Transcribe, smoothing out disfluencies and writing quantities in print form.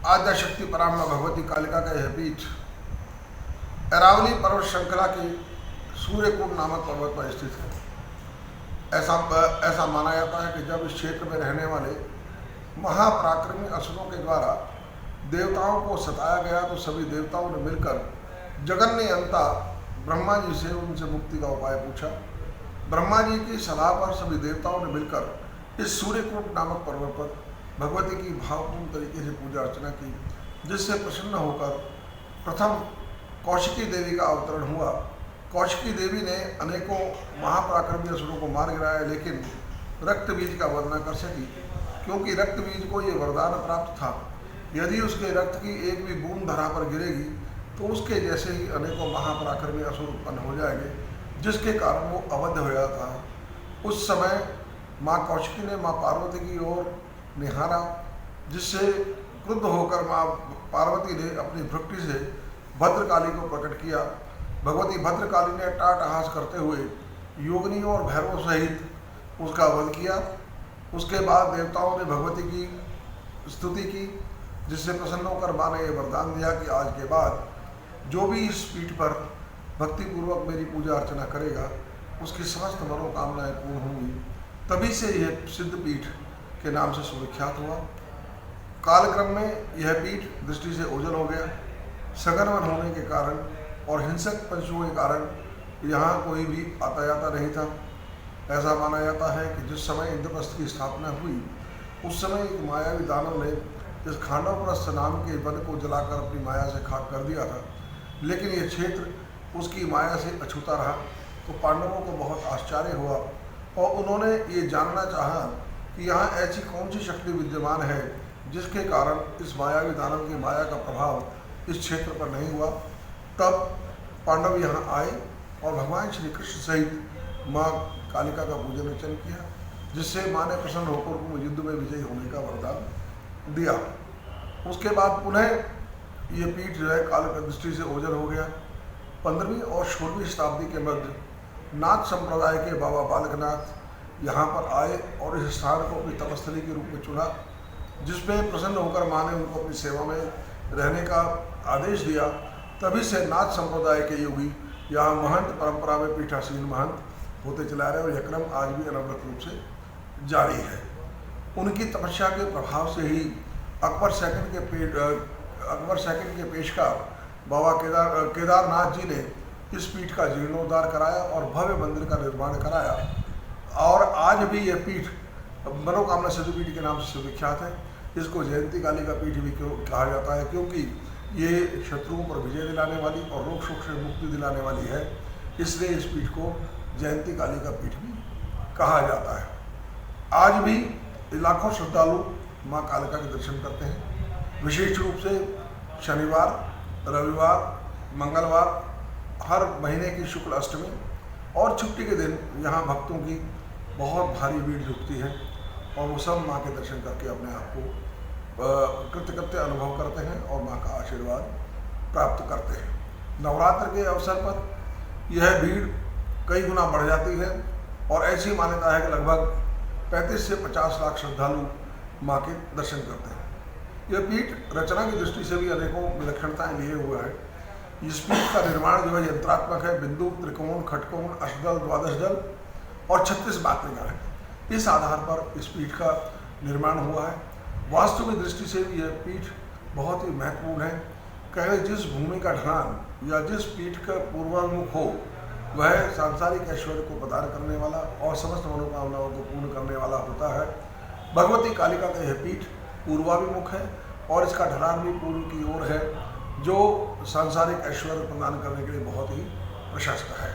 आद्यशक्ति पराम्मा भगवती कालिका का यह पीठ अरावली पर्वत श्रृंखला के सूर्यकूट नामक पर्वत पर स्थित है। ऐसा माना जाता है कि जब इस क्षेत्र में रहने वाले महापराक्रमी असुरों के द्वारा देवताओं को सताया गया तो सभी देवताओं ने मिलकर जगन्यंता ब्रह्मा जी से उनसे मुक्ति का उपाय पूछा। ब्रह्मा जी की सलाह पर सभी देवताओं ने मिलकर इस सूर्यकूट नामक पर्वत पर भगवती की भावपूर्ण तरीके से पूजा अर्चना की, जिससे प्रसन्न होकर प्रथम कौशिकी देवी का अवतरण हुआ। कौशिकी देवी ने अनेकों महापराक्रमी असुरों को मार गिराया, लेकिन रक्त बीज का वध न कर सकी, क्योंकि रक्त बीज को ये वरदान प्राप्त था, यदि उसके रक्त की एक भी बूंद धरा पर गिरेगी तो उसके जैसे ही अनेकों महापराक्रमी असुर उत्पन्न हो जाएंगे, जिसके कारण वो अवध हो जाता है। उस समय माँ कौशिकी ने माँ पार्वती की ओर निहारा, जिससे क्रुद्ध होकर माँ पार्वती ने अपनी भ्रुकुटी से भद्रकाली को प्रकट किया। भगवती भद्रकाली ने अट्टहास करते हुए योगिनियों और भैरवों सहित उसका वध किया। उसके बाद देवताओं ने भगवती की स्तुति की, जिससे प्रसन्न होकर माँ ने यह वरदान दिया कि आज के बाद जो भी इस पीठ पर भक्तिपूर्वक मेरी पूजा अर्चना करेगा उसकी समस्त मनोकामनाएं पूर्ण होंगी। तभी से यह सिद्ध पीठ के नाम से सुविख्यात हुआ। कालक्रम में यह पीठ दृष्टि से ओझल हो गया। सघन वन होने के कारण और हिंसक पशुओं के कारण यहाँ कोई भी आता जाता नहीं था। ऐसा माना जाता है कि जिस समय इंद्रप्रस्थ की स्थापना हुई उस समय एक मायावी दानव ने इस खांडवप्रस्थ नाम के वन को जलाकर अपनी माया से खाक कर दिया था, लेकिन ये क्षेत्र उसकी माया से अछूता रहा। तो पांडवों को बहुत आश्चर्य हुआ और उन्होंने ये जानना चाहा कि यहाँ ऐसी कौन सी शक्ति विद्यमान है जिसके कारण इस मायावी दानव की माया का प्रभाव इस क्षेत्र पर नहीं हुआ। तब पांडव यहाँ आए और भगवान श्री कृष्ण सहित माँ कालिका का पूजन अर्चन किया, जिससे माँ ने प्रसन्न होकर उनको युद्ध में विजयी होने का वरदान दिया। उसके बाद पुनः ये पीठ जो है काल दृष्टि से ओझल हो गया। 15वीं और 16वीं शताब्दी के मध्य नाथ संप्रदाय के बाबा बालकनाथ यहाँ पर आए और इस स्थान को अपनी तपस्थली के रूप में चुना, जिसमें प्रसन्न होकर माँ ने उनको अपनी सेवा में रहने का आदेश दिया। तभी से नाथ संप्रदाय के योगी यहाँ महंत परंपरा में पीठासीन महंत होते चला रहे और यह क्रम आज भी अनवरत रूप से जारी है। उनकी तपस्या के प्रभाव से ही अकबर सेकंड के पेशकार बाबा केदारनाथ जी ने इस पीठ का जीर्णोद्धार कराया और भव्य मंदिर का निर्माण कराया। और आज भी यह पीठ मनोकामना सिद्ध पीठ के नाम से सुविख्यात है। इसको जयंती काली का पीठ भी क्यों कहा जाता है, क्योंकि ये शत्रुओं पर विजय दिलाने वाली और रोग शोक से मुक्ति दिलाने वाली है, इसलिए इस पीठ को जयंती काली का पीठ भी कहा जाता है। आज भी लाखों श्रद्धालु माँ कालिका के दर्शन करते हैं। विशेष रूप से शनिवार, रविवार, मंगलवार, हर महीने की शुक्ल अष्टमी और छुट्टी के दिन यहाँ भक्तों की बहुत भारी भीड़ जुटती है और वो सब माँ के दर्शन करके अपने आप को कृतकृत्य अनुभव करते हैं और माँ का आशीर्वाद प्राप्त करते हैं। नवरात्र के अवसर पर यह भीड़ कई गुना बढ़ जाती है और ऐसी मान्यता है कि लगभग 35 से 50 लाख श्रद्धालु माँ के दर्शन करते हैं। यह पीठ रचना की दृष्टि से भी अनेकों विलक्षणताएं लिए हुआ है। इस पीठ का निर्माण जो है यंत्रात्मक है। बिंदु, त्रिकोण, खटकोण, अष्टदल, द्वादश दल और 36 मातृका है। इस आधार पर इस पीठ का निर्माण हुआ है। वास्तु की दृष्टि से भी यह पीठ बहुत ही महत्वपूर्ण है। कहे जिस भूमि का ढलान या जिस पीठ का पूर्वाभिमुख हो वह सांसारिक ऐश्वर्य को प्रदान करने वाला और समस्त मनोकामनाओं को पूर्ण करने वाला होता है। भगवती कालिका का यह पीठ पूर्वाभिमुख है और इसका ढलान भी पूर्व की ओर है, जो सांसारिक ऐश्वर्य प्रदान करने के लिए बहुत ही प्रशस्त है।